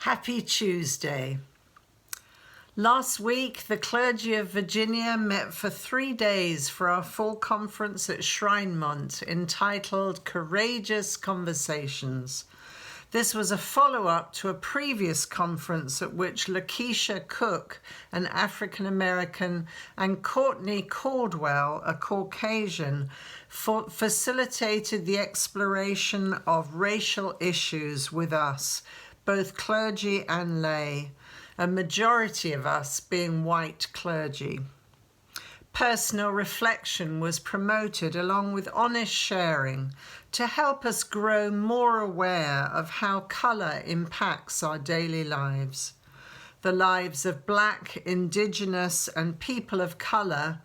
Happy Tuesday. Last week, the clergy of Virginia met for 3 days for our fall conference at Shrinemont entitled Courageous Conversations. This was a follow-up to a previous conference at which Lakeisha Cook, an African-American, and Courtney Caldwell, a Caucasian, facilitated the exploration of racial issues with us, both clergy and lay, a majority of us being white clergy. Personal reflection was promoted along with honest sharing to help us grow more aware of how colour impacts our daily lives. The lives of Black, Indigenous and people of colour,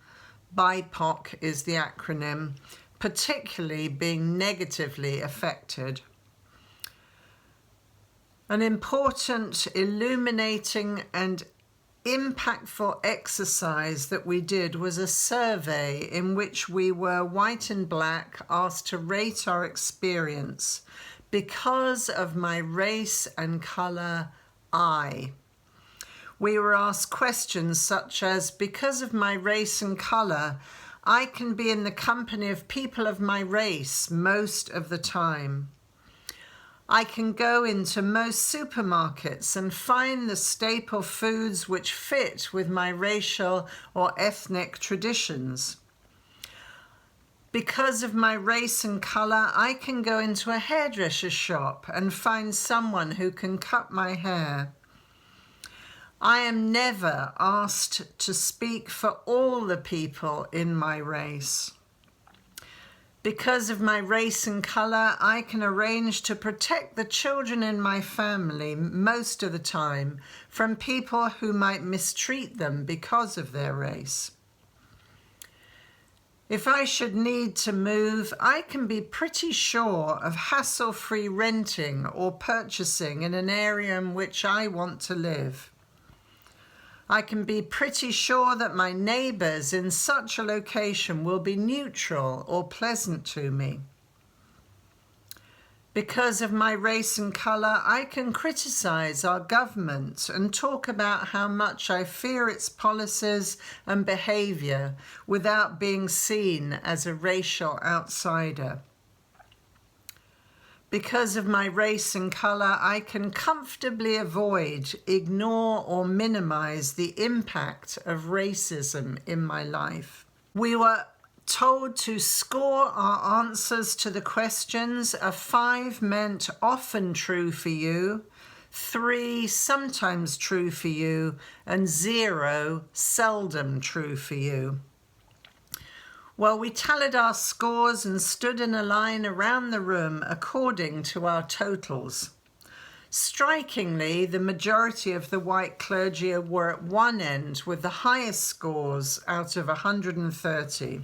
BIPOC is the acronym, particularly being negatively affected. An important, illuminating and impactful exercise that we did was a survey in which we were white and Black asked to rate our experience because of my race and colour, We were asked questions such as, because of my race and colour, I can be in the company of people of my race most of the time. I can go into most supermarkets and find the staple foods which fit with my racial or ethnic traditions. Because of my race and colour, I can go into a hairdresser's shop and find someone who can cut my hair. I am never asked to speak for all the people in my race. Because of my race and colour, I can arrange to protect the children in my family most of the time from people who might mistreat them because of their race. If I should need to move, I can be pretty sure of hassle-free renting or purchasing in an area in which I want to live. I can be pretty sure that my neighbours in such a location will be neutral or pleasant to me. Because of my race and colour, I can criticise our government and talk about how much I fear its policies and behaviour without being seen as a racial outsider. Because of my race and colour, I can comfortably avoid, ignore or minimise the impact of racism in my life. We were told to score our answers to the questions. A 5 meant often true for you, 3 sometimes true for you, and 0 seldom true for you. Well, we tallied our scores and stood in a line around the room according to our totals. Strikingly, the majority of the white clergy were at one end with the highest scores out of 130.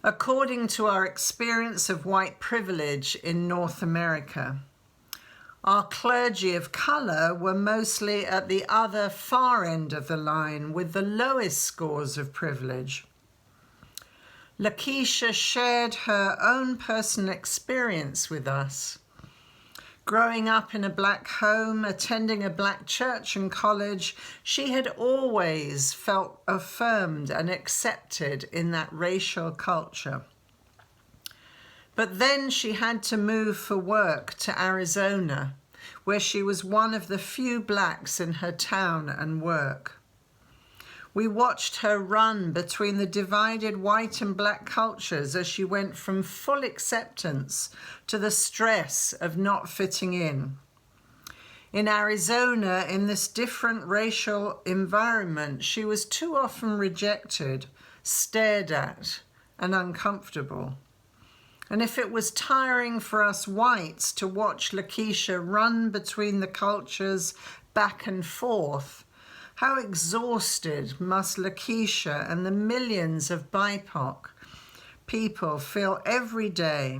According to our experience of white privilege in North America, our clergy of colour were mostly at the other far end of the line with the lowest scores of privilege. Lakeisha shared her own personal experience with us. Growing up in a Black home, attending a Black church and college, she had always felt affirmed and accepted in that racial culture. But then she had to move for work to Arizona, where she was one of the few Blacks in her town and work. We watched her run between the divided white and Black cultures as she went from full acceptance to the stress of not fitting in. In Arizona, in this different racial environment, she was too often rejected, stared at, and uncomfortable. And if it was tiring for us whites to watch Lakeisha run between the cultures back and forth, how exhausted must Lakeisha and the millions of BIPOC people feel every day?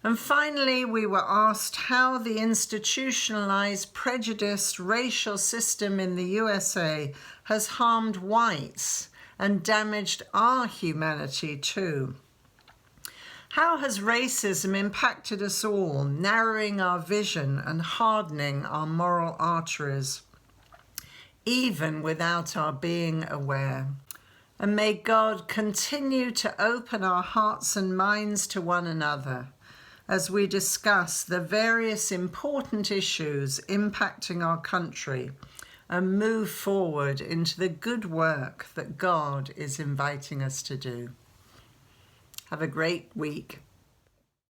And finally, we were asked how the institutionalized, prejudiced racial system in the USA has harmed whites and damaged our humanity too. How has racism impacted us all, narrowing our vision and hardening our moral arteries, even without our being aware? And may God continue to open our hearts and minds to one another as we discuss the various important issues impacting our country and move forward into the good work that God is inviting us to do. Have a great week.